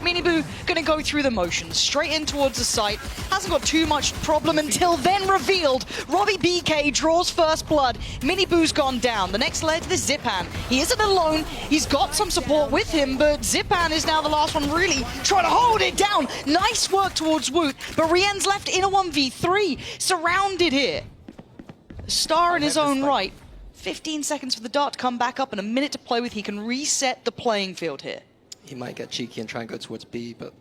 Miniboo gonna go through the motions, straight in towards the site. Hasn't got too much problem until then revealed. Robbie BK draws first blood. Miniboo's gone down. The next leg is Zipan. He isn't alone. He's got some support with him, but Zipan is now the last one really trying to hold it down. Nice work towards Woot, but Rien's left in a 1v3. Surrounded here. Star in his own right. 15 seconds for the dart to come back up and a minute to play with. He can reset the playing field here. He might get cheeky and try and go towards B, but...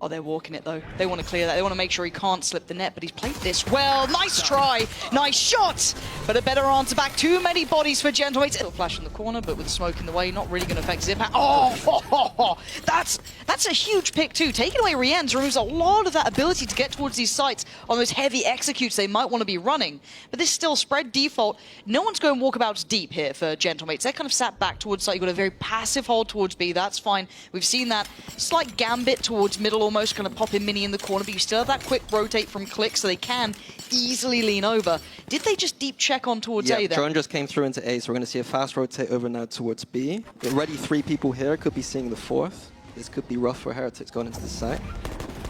Oh, they're walking it, though. They want to clear that. They want to make sure he can't slip the net, but he's played this well. Nice try. Nice shot. But a better answer back. Too many bodies for Gentlemates. It'll flash in the corner, but with smoke in the way, not really going to affect Zipan. Oh, that's a huge pick, too. Taking away Rien's removes a lot of that ability to get towards these sites on those heavy executes they might want to be running. But this still spread default. No one's going walkabouts deep here for Gentlemates. They're kind of sat back towards site. You've got a very passive hold towards B. That's fine. We've seen that slight gambit towards middle, almost going to pop in Mini in the corner, but you still have that quick rotate from Click, so they can easily lean over. Did they just deep check on towards A there? Drone just came through into A, so we're going to see a fast rotate over now towards B. Already 3 people here, could be seeing the 4th. This could be rough for Heretics going into the site.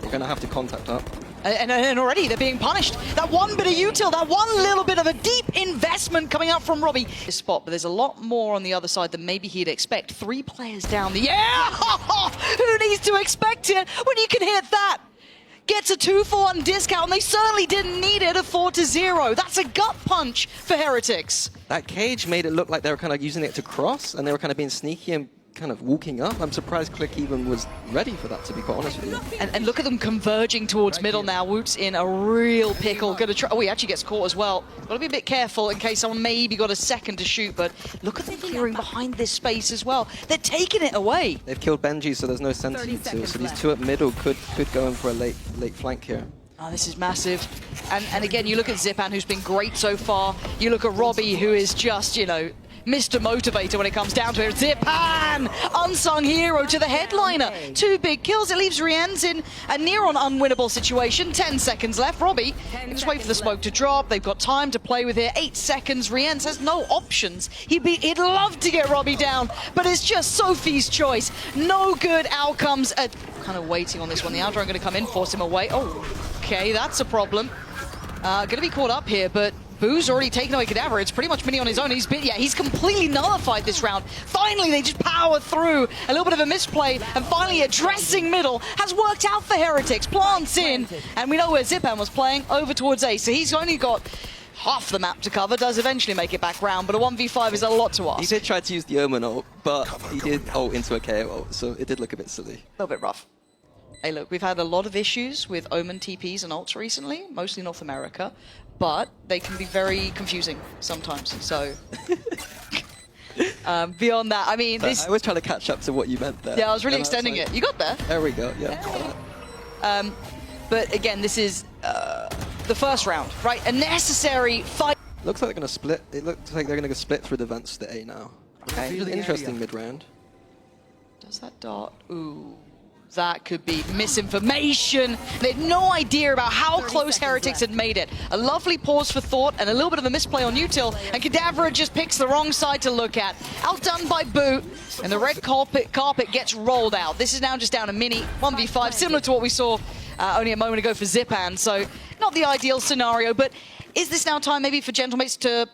They're going to have to contact up. And already they're being punished. That one bit of util, that one little bit of a deep investment coming out from Robbie. This spot, but there's a lot more on the other side than maybe he'd expect. 3 players down the... Yeah! Who needs to expect it when you can hit that? Gets a 2-for-1 discount, and they certainly didn't need it, a 4-0. That's a gut punch for Heretics. That cage made it look like they were kind of using it to cross, and they were kind of being sneaky and kind of walking up. I'm surprised Click even was ready for that, to be quite honest with you. And look at them converging towards middle now. Woot's in a real pickle. Gonna try. Oh, he actually gets caught as well. Got to be a bit careful in case someone maybe got a second to shoot, but look at them clearing behind this space as well. They're taking it away. They've killed Benji, so there's no sentient to, so these 2 at middle could go in for a late flank here. Oh, this is massive. And again, you look at Zipan, who's been great so far. You look at Robbie, who is just, you know, Mr. Motivator when it comes down to it. Zipan! Unsung hero to the headliner. 2 big kills. It leaves Rien's in a near-on unwinnable situation. 10 seconds left. Robbie, just wait for the smoke to drop. They've got time to play with here. 8 seconds. Rien's has no options. He'd love to get Robbie down, but it's just Sophie's choice. No good outcomes. Kind of waiting on this one. The Aldrone going to come in, force him away. Oh, okay, that's a problem. Going to be caught up here, but Boo's already taken away Cadaver. It's pretty much Mini on his own. He's completely nullified this round. Finally, they just power through. A little bit of a misplay, and finally addressing middle has worked out for Heretics. Plants in, and we know where Zipan was playing, over towards A. So he's only got half the map to cover, does eventually make it back round, but a 1v5 is a lot to ask. He did try to use the Omen ult, but he did ult into a KO ult, so it did look a bit silly. A little bit rough. Hey, look, we've had a lot of issues with Omen TPs and ults recently, mostly North America, but they can be very confusing sometimes, so... beyond that, I mean... I was trying to catch up to what you meant there. Yeah, I was really extending it. You got there. There we go, yeah. But again, this is the first round, right? A necessary fight. Looks like they're going to split. It looks like they're going to split through the vents to A now. Okay. Interesting mid-round. Does that dart? Ooh. That could be misinformation. They had no idea about how close Heretics had made it. A lovely pause for thought and a little bit of a misplay on util, and Cadaver just picks the wrong side to look at. Outdone by Boo, and the red carpet gets rolled out. This is now just down a Mini 1v5, similar to what we saw only a moment ago for Zipan, so not the ideal scenario, but is this now time maybe for Gentlemates to...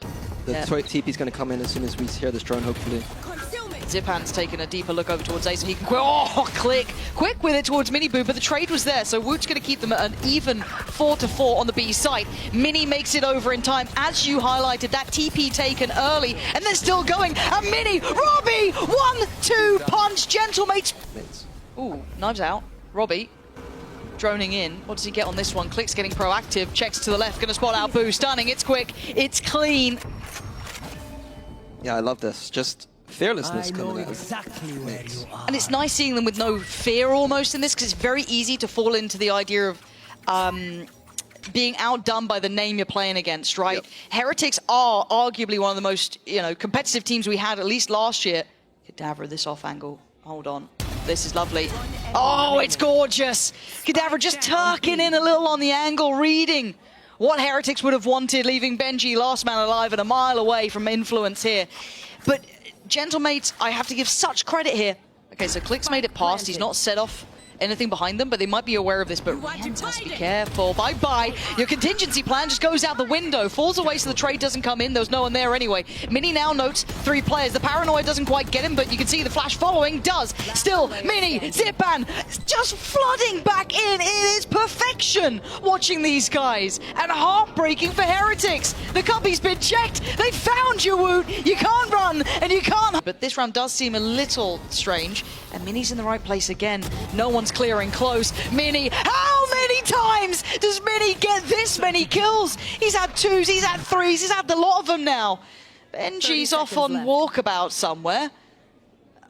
The TP's going to come in as soon as we hear this drone, hopefully. Zipan's taken a deeper look over towards A, so he can quick with it towards Miniboo, but the trade was there, so Woot's going to keep them at an even 4-4 on the B site. Mini makes it over in time, as you highlighted, that TP taken early, and they're still going, and Mini, Robbie, 1-2 punch, Gentlemates. Ooh, knives out, Robbie. Droning in. What does he get on this one? Click's getting proactive, checks to the left, going to spot out Boo, stunning, it's quick, it's clean. Yeah, I love this, just fearlessness coming out. Exactly where you are. And it's nice seeing them with no fear almost in this, because it's very easy to fall into the idea of being outdone by the name you're playing against, right? Yep. Heretics are arguably one of the most, competitive teams we had, at least last year. Cadaver this off angle. Hold on. This is lovely. Oh, it's gorgeous. Cadaver just tucking in a little on the angle, reading what Heretics would have wanted, leaving Benji last man alive and a mile away from influence here. But Gentlemates, I have to give such credit here. Okay, so Click's made it past. He's not set off anything behind them, but they might be aware of this. But Riens has to be careful. Bye-bye. Your contingency plan just goes out the window. Falls away so the trade doesn't come in. There was no one there anyway. Mini now notes 3 players. The paranoia doesn't quite get him, but you can see the flash following does. Still, Mini, Zipan, just flooding back in. It is perfection watching these guys. And heartbreaking for Heretics. The cubby's been checked. They found you, Woot. You can't run, and you can't. But this round does seem a little strange. And Mini's in the right place again. No one's clearing close. Mini, how many times does Mini get this many kills? He's had 2s, he's had 3s, he's had a lot of them now. Benji's off on walkabout somewhere.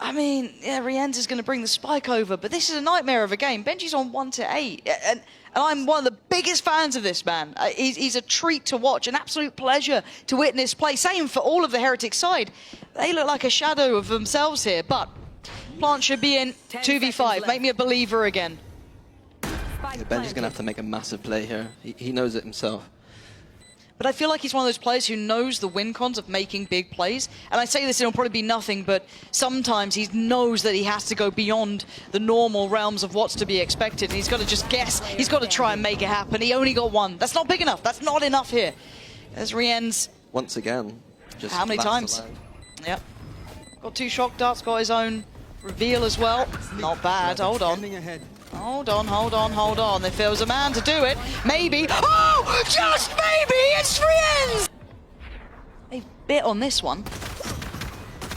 I mean, yeah, Riens is going to bring the spike over, but this is a nightmare of a game. Benji's on 1-8, and I'm one of the biggest fans of this man. He's a treat to watch, an absolute pleasure to witness play. Same for all of the Heretics side. They look like a shadow of themselves here, but Plant should be in 2v5. Make me a believer again. Yeah, Benji's going to have to make a massive play here. He knows it himself. But I feel like he's one of those players who knows the win cons of making big plays. And I say this, it'll probably be nothing, but sometimes he knows that he has to go beyond the normal realms of what's to be expected. And he's got to just guess. He's got to try and make it happen. He only got 1. That's not big enough. That's not enough here. As Riens. Once again. Just how many times? Yep. Got 2 shock darts, got his own reveal as well. Not bad. Hold on. Hold on. If there was a man to do it, maybe. Oh, just maybe, it's Riens! They bit on this one.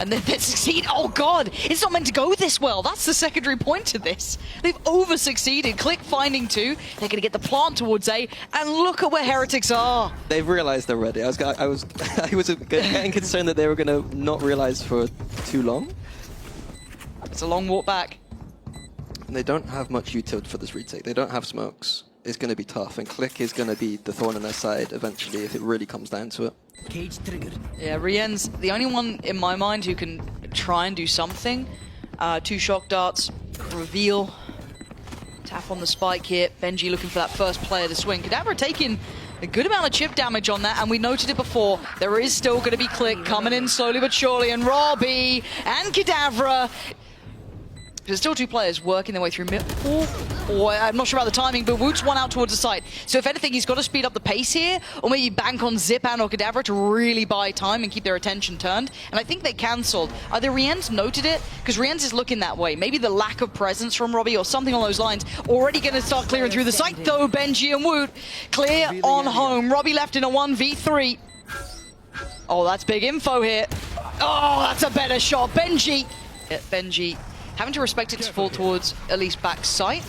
And then they succeed. Oh god, it's not meant to go this well. That's the secondary point to this. They've over-succeeded. Click finding 2. They're going to get the plant towards A. And look at where Heretics are. They've realized already. I was getting concerned that they were going to not realize for too long. It's a long walk back. And they don't have much utility for this retake. They don't have smokes. It's going to be tough, and Click is going to be the thorn in their side eventually if it really comes down to it. Cage triggered. Yeah, Riens, the only one in my mind who can try and do something. 2 shock darts, reveal, tap on the spike here. Benji looking for that first player to swing. Kadabra taking a good amount of chip damage on that, and we noted it before. There is still going to be Click coming in slowly but surely, and Robbie and Kadabra. There's still 2 players working their way through mid. I'm not sure about the timing, but Woot's 1 out towards the side. So if anything, he's got to speed up the pace here, or maybe bank on Zipan or Kadabra to really buy time and keep their attention turned. And I think they cancelled. Either Riens noted it, because Riens is looking that way. Maybe the lack of presence from Robbie or something along those lines. Already going to start clearing through the site, though, Benji and Woot. Clear on home. Robbie left in a 1v3. Oh, that's big info here. Oh, that's a better shot. Benji. Yeah, Benji. Having to respect it to fall towards at least back sight.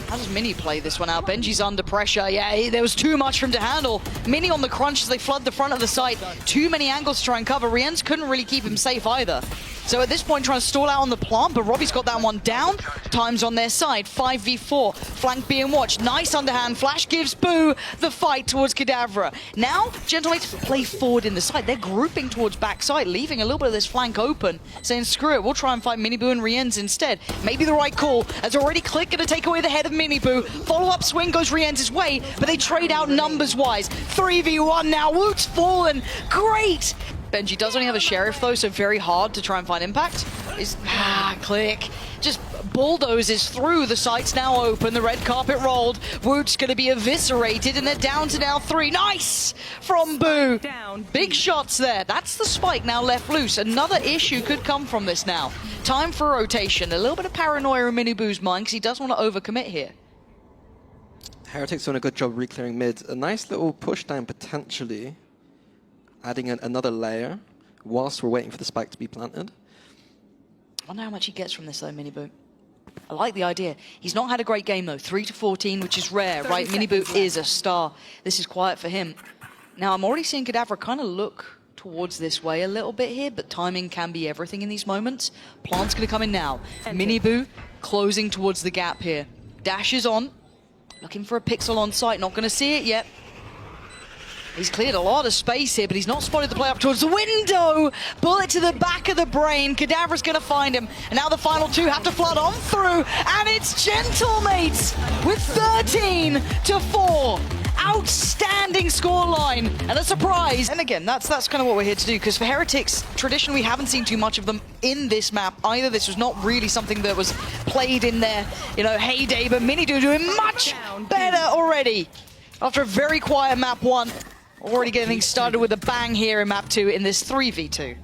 How does Mini play this one out? Benji's under pressure. Yeah, there was too much for him to handle. Mini on the crunch as they flood the front of the site. Too many angles to try and cover. Riens couldn't really keep him safe either. So at this point, trying to stall out on the plant, but Robbie's got that one down. Time's on their side. 5v4. Flank being watched. Nice underhand flash gives Boo the fight towards Kadabra. Now, Gentlemates play forward in the side. They're grouping towards backside, leaving a little bit of this flank open, saying, screw it, we'll try and fight Mini Boo and Riens instead. Maybe the right call, as already Click going to take away the head of Mini Boo. Follow-up swing goes Riens' way, but they trade out numbers-wise. 3v1 now. Woot's fallen. Great! Benji does only have a Sheriff, though, so very hard to try and find impact. Click. Just bulldozes through. The site's now open. The red carpet rolled. Woot's going to be eviscerated, and they're down to now 3. Nice from Boo. Big shots there. That's the spike now left loose. Another issue could come from this now. Time for a rotation. A little bit of paranoia in Mini Boo's mind, because he does want to overcommit here. Heretics doing a good job re-clearing mid. A nice little push down potentially. Adding another layer whilst we're waiting for the spike to be planted. I wonder how much he gets from this though, Mini Boo. I like the idea. He's not had a great game though. 3-14, which is rare, right? Mini Boo is a star. This is quiet for him. Now I'm already seeing Kadabra kind of look towards this way a little bit here, but timing can be everything in these moments. Plant's going to come in now. Mini Boo closing towards the gap here. Dash is on. Looking for a pixel on site. Not going to see it yet. He's cleared a lot of space here, but he's not spotted the play up towards the window. Bullet to the back of the brain. Kadabra's going to find him. And now the final 2 have to flood on through. And it's Gentlemates with 13-4. outstanding scoreline and a surprise. And again, that's kind of what we're here to do, because for Heretics, traditionally we haven't seen too much of them in this map either. This was not really something that was played in their, heyday, but Minidu doing much better already. After a very quiet map 1, already getting started with a bang here in map 2 in this 3v2.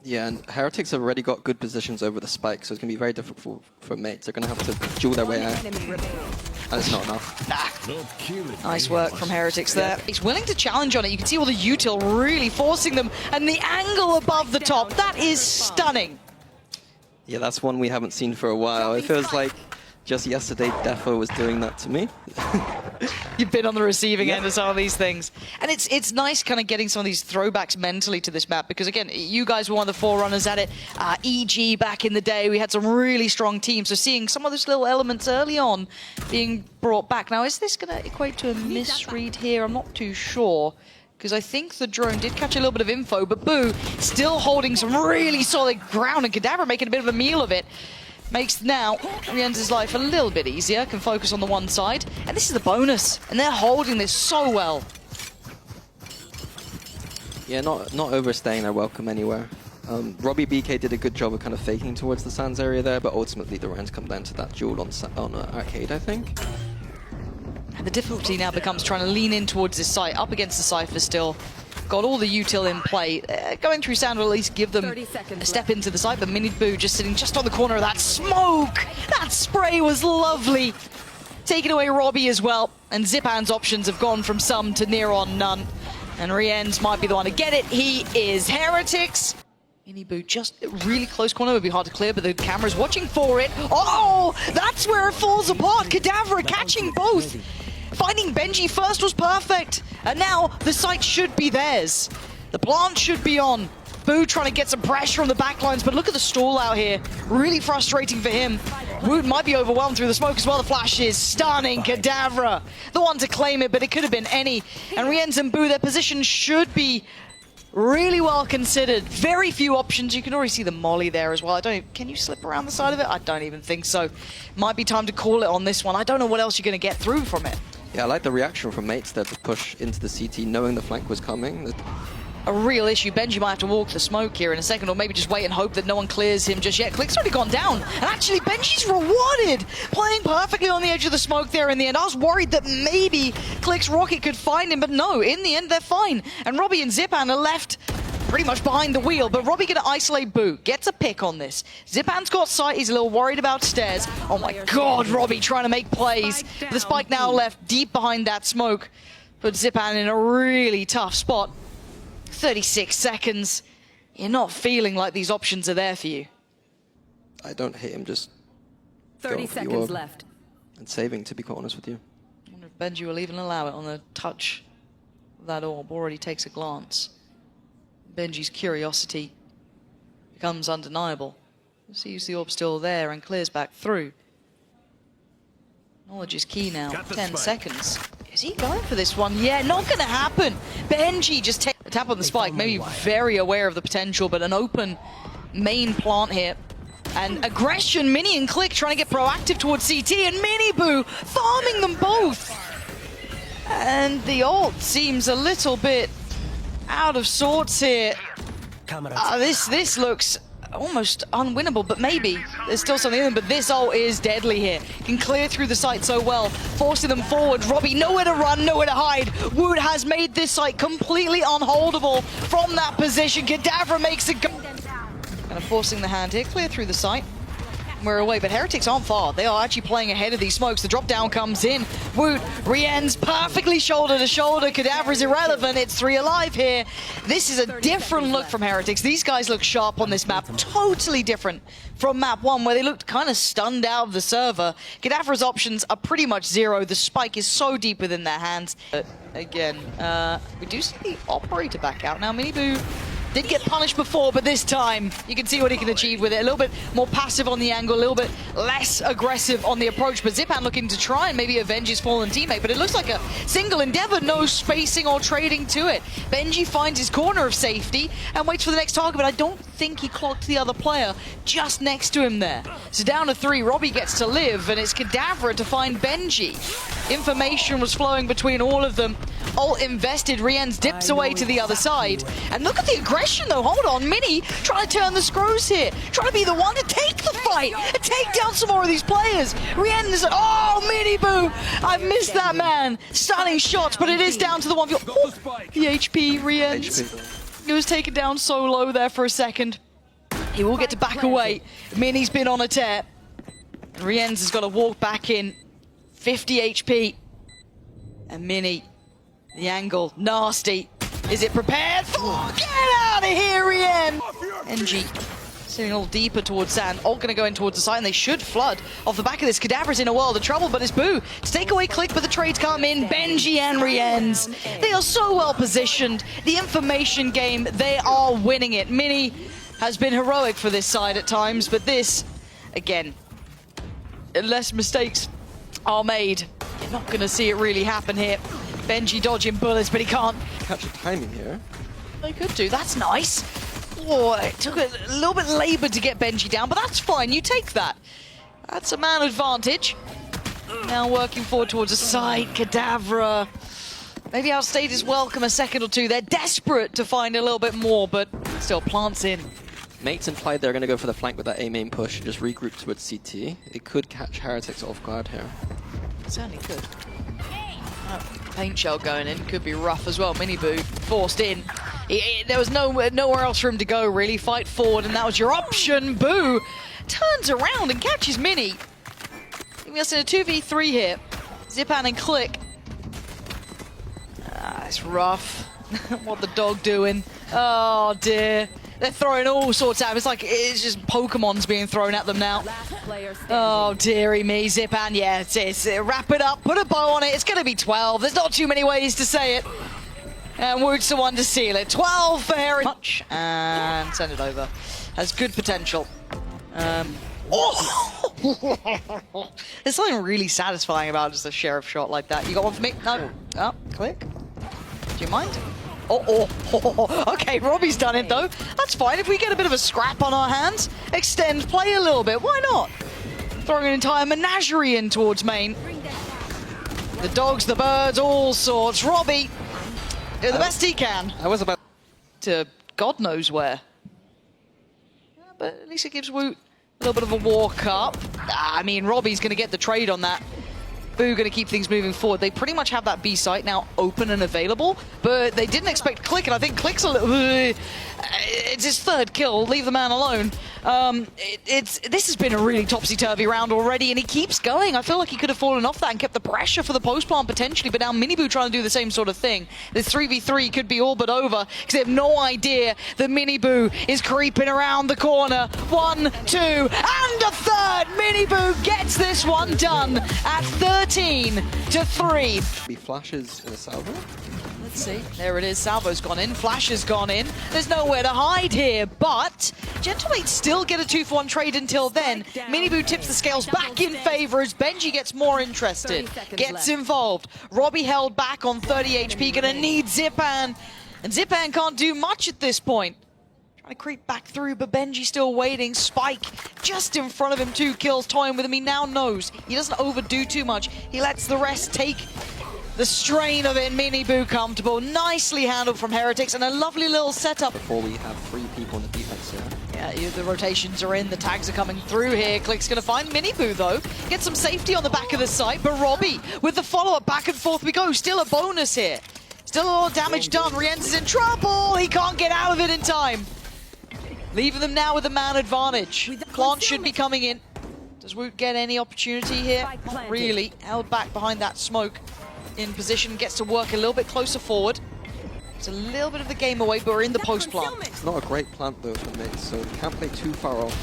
Yeah, and Heretics have already got good positions over the spike, so it's going to be very difficult for mates. They're going to have to duel their way out. And it's not enough. Nice work from Heretics there. He's willing to challenge on it. You can see all the util really forcing them, and the angle above the top, that is stunning. Yeah, that's one we haven't seen for a while. It feels like just yesterday Defo was doing that to me. You've been on the receiving end of some of these things. And it's nice kind of getting some of these throwbacks mentally to this map, because again, you guys were one of the forerunners at it. EG back in the day, we had some really strong teams. So seeing some of those little elements early on being brought back. Now, is this going to equate to a misread here? I'm not too sure, because I think the drone did catch a little bit of info, but Boo still holding some really solid ground, and Kadabra making a bit of a meal of it. Makes now Rien's life a little bit easier, can focus on the one side. And this is the bonus, and they're holding this so well. Yeah, not overstaying their welcome anywhere. Robbie BK did a good job of kind of faking towards the Sands area there, but ultimately the rounds come down to that duel on Arcade, I think. And the difficulty now becomes trying to lean in towards this site, up against the Cypher still. Got all the util in play. Going through Sound will at least give them a step into the site, but Miniboo just sitting just on the corner of that smoke. That spray was lovely. Taking away Robbie as well, and Zipan's options have gone from some to near on none. And Rien's might be the one to get it. He is Heretics. Miniboo just really close corner, would be hard to clear, but the camera's watching for it. Oh, that's where it falls apart. Kadavra catching both. Finding Benji first was perfect, and now the site should be theirs. The plant should be on. Boo trying to get some pressure on the backlines, but look at the stall out here. Really frustrating for him. Wood might be overwhelmed through the smoke as well. The flash is stunning. Kadavra, the one to claim it, but it could have been any. And Rienz and Boo, their position should be really well considered. Very few options. You can already see the molly there as well. Can you slip around the side of it? I don't even think so. Might be time to call it on this one. I don't know what else you're going to get through from it. Yeah, I like the reaction from mates there to push into the CT, knowing the flank was coming. A real issue. Benji might have to walk the smoke here in a second, or maybe just wait and hope that no one clears him just yet. Click's already gone down, and actually Benji's rewarded, playing perfectly on the edge of the smoke there in the end. I was worried that maybe Click's rocket could find him, but no, in the end they're fine. And Robbie and Zipan are left pretty much behind the wheel, but Robbie gonna isolate Boo, gets a pick on this. Zipan's got sight, he's a little worried about stairs. Oh my god, Robbie trying to make plays. The spike now left deep behind that smoke. Put Zipan in a really tough spot. 36 seconds. You're not feeling like these options are there for you. I don't hate him, just 30 seconds left. And saving, to be quite honest with you. I wonder if Benji will even allow it on the touch of that orb. Already takes a glance. Benji's curiosity becomes undeniable. Sees the orb still there and clears back through. Knowledge is key now. 10 seconds. Is he going for this one? Yeah, not going to happen. Benji just takes a tap on the spike. Maybe very aware of the potential, but an open main plant here. And aggression, Mini and Click trying to get proactive towards CT, and Miniboo farming them both. And the ult seems a little bit out of sorts here. This looks almost unwinnable, but maybe there's still something in them. But this ult is deadly here. Can clear through the site so well, forcing them forward. Robbie nowhere to run, nowhere to hide. Wood has made this site completely unholdable from that position. Kadavra makes it go. Kind of forcing the hand here, clear through the site. We're away, but Heretics aren't far. They are actually playing ahead of these smokes. The drop down comes in. Woot, Rien's perfectly shoulder to shoulder. Kadavra's irrelevant. It's 3 alive here. This is a different look from Heretics. These guys look sharp on this map. Totally different from map 1, where they looked kind of stunned out of the server. Kadavra's options are pretty much zero. The spike is so deep within their hands. But again, we do see the operator back out now. Miniboo Did get punished before, but this time you can see what he can achieve with it. A little bit more passive on the angle, a little bit less aggressive on the approach. But Zipan looking to try and maybe avenge his fallen teammate, but it looks like a single endeavor, no spacing or trading to it. Benji finds his corner of safety and waits for the next target, but I don't think he clocked the other player just next to him there. So down to 3, Robbie gets to live, and it's Kadavra to find Benji. Information was flowing between all of them. Ult invested, Rienz dips away to the other side. And look at the aggression though, hold on, Mini trying to turn the screws here. Trying to be the one to take the fight and take down some more of these players. Rienz, oh, Mini Boo, I missed that man. Stunning shots, but it is down to the 1v. Oh, the HP, Rienz. He was taken down so low there for a second. He will get to back away. Mini's been on a tear. And Rienz has got to walk back in. 50 HP. And Mini, the angle, nasty. Is it prepared? Oh, get out of here, Rienz! NG sitting a little deeper towards Sand. Ult going to go in towards the side, and they should flood off the back of this. Kadavra's in a world of trouble, but it's Boo to take away Click, but the trades come in. Benji and Rienz, they are so well positioned. The information game, they are winning it. Mini has been heroic for this side at times, but this, again, unless mistakes are made, you're not going to see it really happen here. Benji dodging bullets, but he can't Catch the timing here. They could do. That's nice. Oh, it took a little bit labor to get Benji down, but that's fine. You take that. That's a man advantage. Now working forward towards the side. Kadavra maybe outstayed his welcome a second or two. They're desperate to find a little bit more, but still plants in. Mates implied they're going to go for the flank with that A main push and just regroup towards CT. It could catch Heretics off guard here. Certainly could. Paint shell going in could be rough as well. Mini Boo forced in. There was nowhere else for him to go really. Fight forward, and that was your option. Boo turns around and catches Mini. Leaving us in a 2v3 here. Zipan and Click. It's rough. What the dog doing? Oh dear. They're throwing all sorts at him. It's just Pokemon's being thrown at them now. Oh, dearie me, Zipan. Yeah, it's wrap it up, put a bow on it. It's going to be 12. There's not too many ways to say it. And Woot's the one to seal it. 12 for Heretics. And send it over. Has good potential. Oh! There's something really satisfying about just a sheriff shot like that. You got one for me? No. Oh, Click. Do you mind? Okay, Robbie's done it though. That's fine. If we get a bit of a scrap on our hands, extend play a little bit. Why not? Throwing an entire menagerie in towards main. The dogs, the birds, all sorts. Robbie, do the best he can. I was about to God knows where. But at least it gives Woot a little bit of a walk up. I mean, Robbie's going to get the trade on that. Boo going to keep things moving forward. They pretty much have that B site now open and available, but they didn't expect Click, and I think Click's a little... It's his third kill. Leave the man alone. This has been a really topsy-turvy round already, and he keeps going. I feel like he could have fallen off that and kept the pressure for the post-plant potentially, but now Mini Boo trying to do the same sort of thing. This 3v3 could be all but over, because they have no idea that Mini Boo is creeping around the corner. 1, 2, and a third! Mini Boo gets this one done at 13-3. be flashes in a salvo. Let's see. There it is. Salvo's gone in. Flash has gone in. There's nowhere to hide here, but Gentlemates still get a 2-for-1 trade until then. Mini Boo tips the scales back in favor as Benji gets more interested, gets involved. Robbie held back on 30 HP, gonna need Zipan, and Zipan can't do much at this point. Trying to creep back through, but Benji still waiting. Spike just in front of him, 2 kills, toying with him. He now knows he doesn't overdo too much. He lets the rest take the strain of it. Mini Boo comfortable. Nicely handled from Heretics, and a lovely little setup. Before we have 3 people in the defense here. Yeah, the rotations are in, the tags are coming through here. Click's gonna find Mini Boo though. Get some safety on the back of the site, but Robbie with the follow-up, back and forth we go. Still a bonus here. Still a lot of damage done. Rienz is in trouble. He can't get out of it in time. Leaving them now with a man advantage. Plant should be coming in. Does Woot get any opportunity here? Not really. Held back behind that smoke. In position, gets to work a little bit closer forward. It's a little bit of the game away, but we're in the post plant. It's not a great plant though for mates, so you can't play too far off.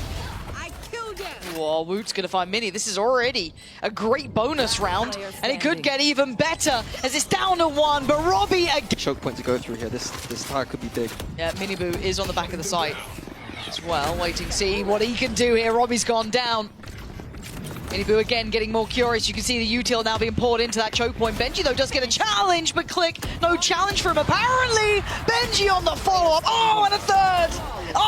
Whoa, Woot's gonna find Mini. This is already a great bonus round, and it could get even better as it's down to 1, but Robbie again. Choke point to go through here. This tire could be big. Yeah, Miniboo is on the back of the site as well, waiting to see what he can do here. Robbie's gone down. Miniboo again getting more curious. You can see the util now being poured into that choke point. Benji, though, does get a challenge, but Click, no challenge for him apparently. Benji on the follow-up. Oh, and a third.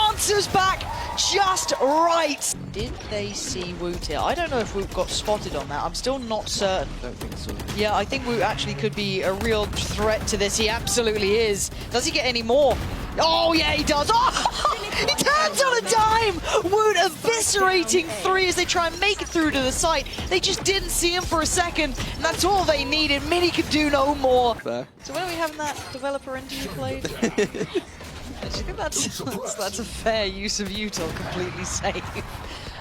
Answers back just right. Did they see Woot here? I don't know if Woot got spotted on that. I'm still not certain. I don't think so. Yeah, I think Woot actually could be a real threat to this. He absolutely is. Does he get any more? Oh, yeah, he does. Oh, he turns on a dime. Woot eviscerating 3 as they try and make it through to the site. They just didn't see him for a second, and that's all they needed. Mini could do no more. Fair. So when are we having that developer entity played? Do you think that's a fair use of util, completely safe?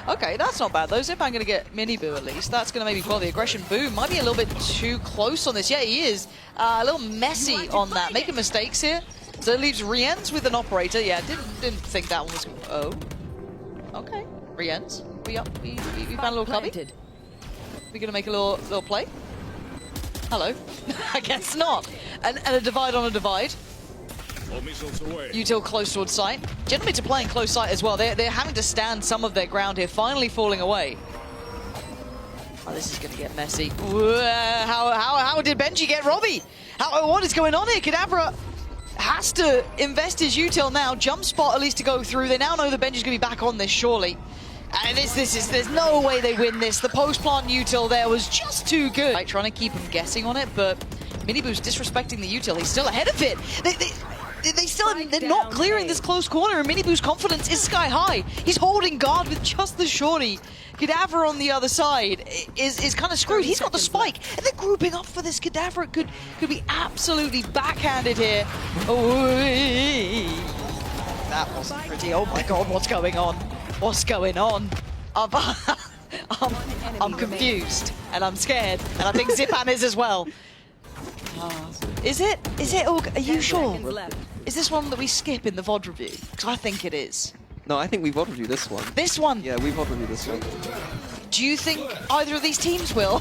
Okay, that's not bad though. Zip, I'm going to get Miniboo at least. That's going to maybe quell the aggression. Boom might be a little bit too close on this. Yeah, he is. A little messy on that. Making mistakes here. So it leaves Rienz with an operator. Yeah, didn't think that one was... Oh. Okay. Rienz. We found a little cubby. We going to make a little play? Hello. I guess not. And a divide on a divide. Util close towards site. Gentlemen are playing close site as well. They're having to stand some of their ground here, finally falling away. Oh, this is going to get messy. How did Benji get Robbie? What is going on here? Kadabra has to invest his util now. Jump spot at least to go through. They now know that Benji's going to be back on this, surely. And there's no way they win this. The post-plant util there was just too good. Right, trying to keep him guessing on it, but Miniboo's disrespecting the util. He's still ahead of it. They're not clearing this close corner, and Miniboo's confidence is sky high. He's holding guard with just the shorty. Kadavra on the other side is kind of screwed. He's got the spike, and they're grouping up for this. Kadavra could be absolutely backhanded here. Oh, that wasn't pretty. Oh my god, what's going on? What's going on? I'm confused, and I'm scared, and I think Zipan is as well. Is it? Are you sure? Is this one that we skip in the VOD review? Because I think it is. No, I think we VOD review this one. This one? Yeah, we VOD review this one. Do you think either of these teams will?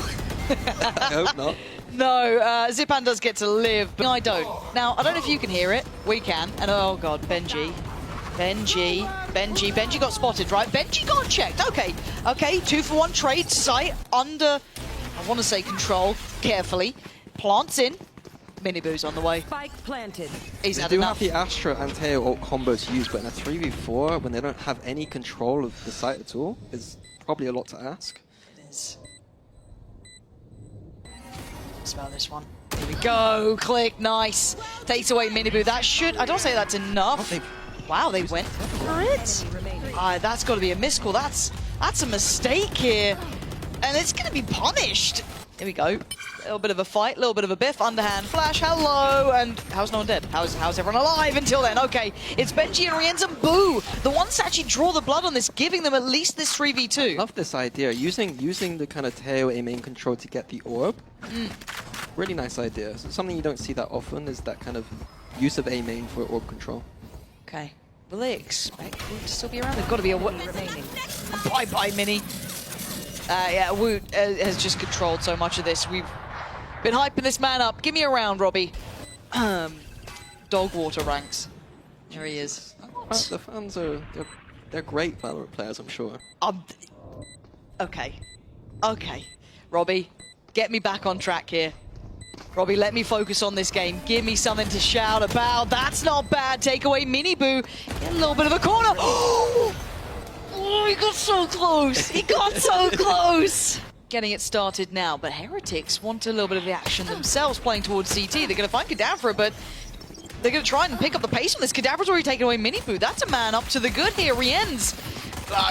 I hope not. No, Zipan does get to live, but I don't. Now, I don't know if you can hear it. We can. And oh god, Benji got spotted, right? Benji got checked. Okay, 2-for-1 trade. Sight under, I want to say control, carefully. Plants in. Miniboo's on the way. Spike planted. He's had They do enough. have the Astra and Teo ult combos used, but in a 3v4, when they don't have any control of the site at all, is probably a lot to ask. It is. Smell this one. Here we go. Click. Nice. Takes away Miniboo. That should... I don't say that's enough. Wow, they went for it. That's got to be a miscall. That's a mistake here. And it's going to be punished. Here we go. A little bit of a fight, a little bit of a biff, underhand flash, hello, and how's no one dead? How's everyone alive until then? Okay, it's Benji and Rienz and Boo, the ones to actually draw the blood on this, giving them at least this 3v2. Love this idea, using the kind of Teo A main control to get the orb. Really nice idea. So something you don't see that often is that kind of use of A main for orb control. Okay, will they expect Woot to still be around? They've got to be a remaining. Bye, Mini. Yeah, Woot has just controlled so much of this. We've been hyping this man up. Give me a round, Robbie. Dog water ranks. There he is. The fans are they're great Valorant players, I'm sure. Okay. Robbie, get me back on track here. Robbie, let me focus on this game. Give me something to shout about. That's not bad. Take away Miniboo. Get a little bit of a corner. Oh, he got so close. He got so close. Getting it started now, but Heretics want a little bit of the action themselves, playing towards CT. They're going to find Kadavra, but they're going to try and pick up the pace on this. Kadavra's already taken away Miniboo. That's a man up to the good here. Rienz.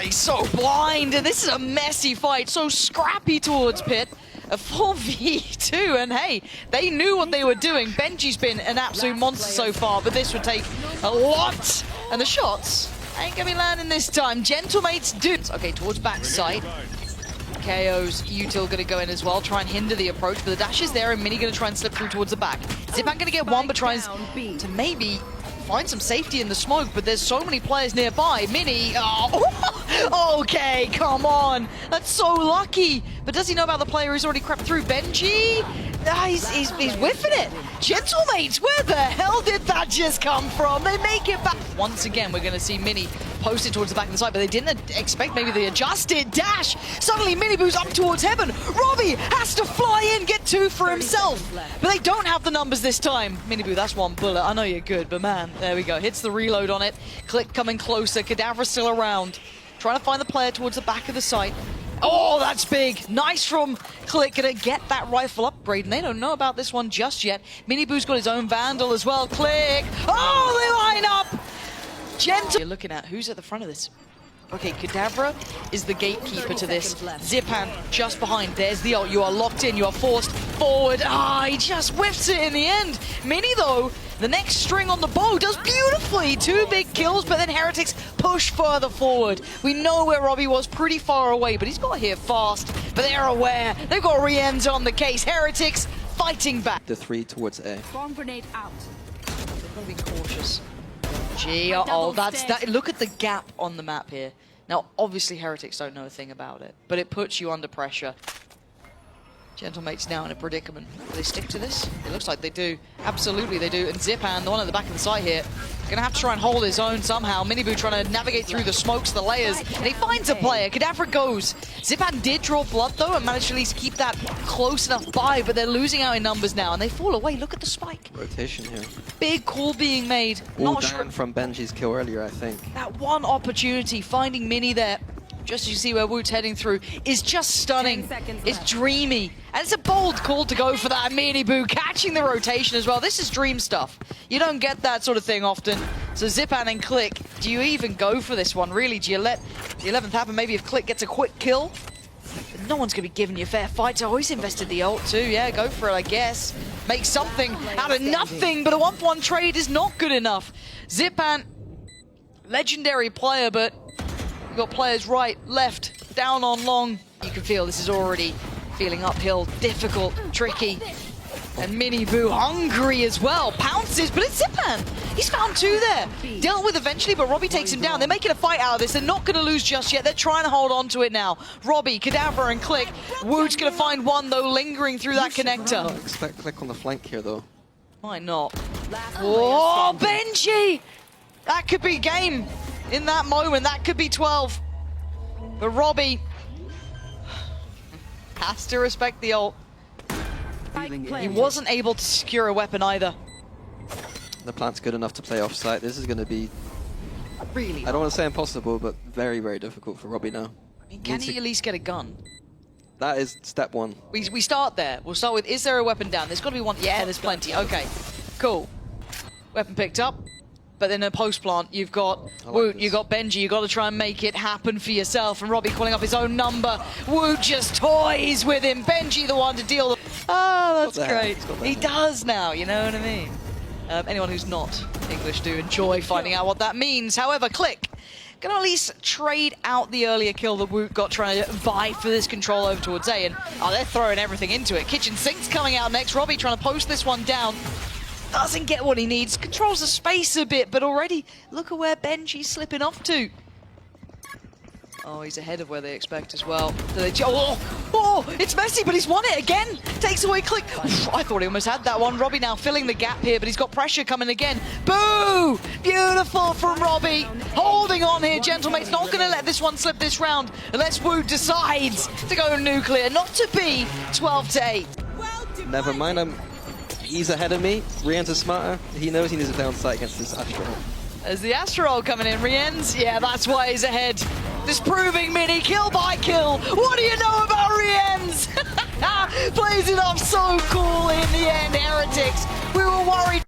He's so blind, and this is a messy fight. So scrappy towards Pit. A 4v2, and hey, they knew what they were doing. Benji's been an absolute monster so far, but this would take a lot. And the shots ain't gonna be landing this time. Gentlemates do. Okay, towards backside. KO's util gonna go in as well, try and hinder the approach, but the dash is there, and Mini gonna try and slip through towards the back. Zipan gonna get one, but tries to maybe find some safety in the smoke, but there's so many players nearby. Mini, oh, okay, come on. That's so lucky. But does he know about the player who's already crept through? Benji? He's whiffing it. Gentlemates, where the hell did that just come from? They make it back. Once again, we're going to see Mini posted towards the back of the side, but they didn't expect maybe the adjusted dash. Suddenly, Miniboo's up towards heaven. Robbie has to fly in, get 2 for himself. But they don't have the numbers this time. Miniboo, that's 1 bullet. I know you're good, but man, there we go. Hits the reload on it. Click coming closer. Kadavra still around. Trying to find the player towards the back of the site. Oh, that's big. Nice from Click. Gonna get that rifle upgrade, and they don't know about this one just yet. Miniboo's got his own Vandal as well. Click. Oh, they line up. Gentle. You're looking at who's at the front of this. Okay, Kadavra is the gatekeeper to this. Zipan just behind. There's the ult. You are locked in. You are forced forward. He just whiffs it in the end. Mini, though, the next string on the bow does beautifully. 2 big kills, but then Heretics push further forward. We know where Robbie was, pretty far away, but he's got here fast. But they're aware. They've got Rienz on the case. Heretics fighting back. The 3 towards A. Bomb grenade out. They've got to be cautious. Gee, that. Look at the gap on the map here. Now, obviously, Heretics don't know a thing about it, but it puts you under pressure. Gentlemates now in a predicament. Do they stick to this? It looks like they do. Absolutely, they do. And Zipan, the one at the back of the site here, gonna have to try and hold his own somehow. Miniboo trying to navigate through the smokes, the layers, and he finds a player. Kadavra goes. Zipan did draw blood, though, and managed to at least keep that close enough by, but they're losing out in numbers now, and they fall away. Look at the spike. Rotation here. Big call being made. All down from Benji's kill earlier, I think. That one opportunity, finding Mini there, just as you see where Woot's heading through, is just stunning. It's dreamy. And it's a bold call to go for that. Miniboo catching the rotation as well. This is dream stuff. You don't get that sort of thing often. So Zipan and Click, do you even go for this one? Really, do you let the 11th happen? Maybe if Click gets a quick kill? But no one's going to be giving you fair fights. Oh, he's invested the ult too. Yeah, go for it, I guess. Make something out of nothing, but a 1-for-1 trade is not good enough. Zipan, legendary player, but you've got players right, left, down on long. You can feel this is already feeling uphill, difficult, tricky. And Miniboo hungry as well. Pounces, but it's Zipan. He's found 2 there. Dealt with eventually, but Robbie takes him down. They're making a fight out of this. They're not going to lose just yet. They're trying to hold on to it now. Robbie, Kadavra, and Click. Woot's going to find 1, though, lingering through that connector. I expect Click on the flank here, though. Why not? Oh, Benji! That could be game. In that moment, that could be 12. But Robbie has to respect the ult. He wasn't able to secure a weapon either. The plant's good enough to play off-site. This is going to be, Really? I don't want to say impossible, but very, very difficult for Robbie now. I mean, can he at least get a gun? That is step 1. We start there. We'll start with, is there a weapon down? There's got to be one. Yeah, there's plenty. Okay, cool. Weapon picked up. But then in post-plant, you've got Woot, you've got Benji, you've got to try and make it happen for yourself. And Robbie calling up his own number. Woot just toys with him. Benji the one to deal the... Oh, that's great. He does now, you know what I mean? Anyone who's not English do enjoy finding out what that means. However, Click gonna at least trade out the earlier kill that Woot got trying to buy for this control over towards A. And they're throwing everything into it. Kitchen Sink's coming out next. Robbie trying to post this one down. Doesn't get what he needs, controls the space a bit, but already look at where Benji's slipping off to. Oh, he's ahead of where they expect as well. Oh, it's messy, but he's won it again. Takes away Click. I thought he almost had that one. Robbie now filling the gap here, but he's got pressure coming again. Boo! Beautiful from Robbie. Holding on here, Gentlemate's not going to let this one slip this round unless Woot decides to go nuclear, not to be 12-8. Never mind, he's ahead of me. Rienz is smarter. He knows he needs a down sight against this Astro. As the Astro coming in, Rienz, yeah, that's why he's ahead. Disproving Mini, kill by kill. What do you know about Rienz? Plays it off so cool in the end, Heretics. We were worried.